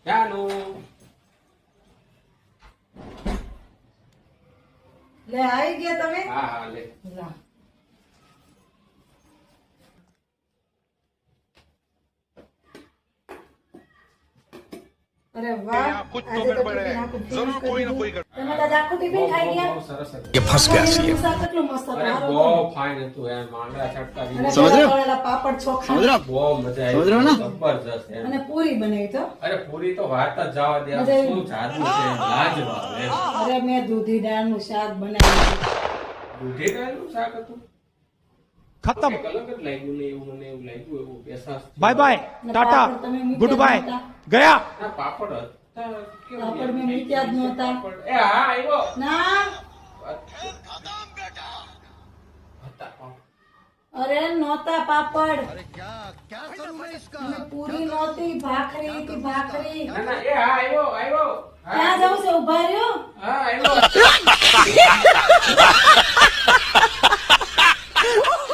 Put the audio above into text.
જાનુ લે આવી ગયા તમે? હા હા લે લા. અરે વાહ, कुछ આજે तो તો गड़बड़ है ટિફિન આખું जरूर finish कोई ना કરી कोई દીધું. તમે તો આજે આખું ટિફિન ખાઈ ગયા? બહુ સરસ હતું. ये फंस गया सी શાક કેટલું મસ્ત હતું. અરે હારું બહુ હતું. ફાઇન હતું યાર માંગડા છટકા અને દીધા. સમજ રહ્યો? પેલા તળેલા પાપડ ચોખા समझ रहे हो બહુ મજા સમજ રહ્યો ને? આવી જબરજસ્ત એમ. અને પૂરી બનાવી તો. અરે પૂરી તો વાત જ જવા દે આમ મજા આવી. શું જાદુ છે એમ, લાજવાબ એમ. અરે મેં દૂધી દાળનું શાક બનાવ્યું. દૂધી દાળનું શાક હતું खत्म કંઈક અલગ જ લાગ્યું ને એવું મને એવું લાગ્યું એવું બેસાસ बाय बाय અને टाटा પાપડ તમે મૂક્યા गुड बाय નહોતા. गया ના પાપડ હતા કેવું પાપડ યાર, મેં મૂક્યા જ નહોતા. પાપડ. એ હા આવ્યો ના, હતા પાપડ. અરે નહોતા પાપડ. અને પૂરી નહોતી, ભાખરી હતી ભાખરી. ના ના એ હા આવ્યો આવ્યો હા ક્યાં જવું છે? ઉભા રહ્યો. હા આવ્યો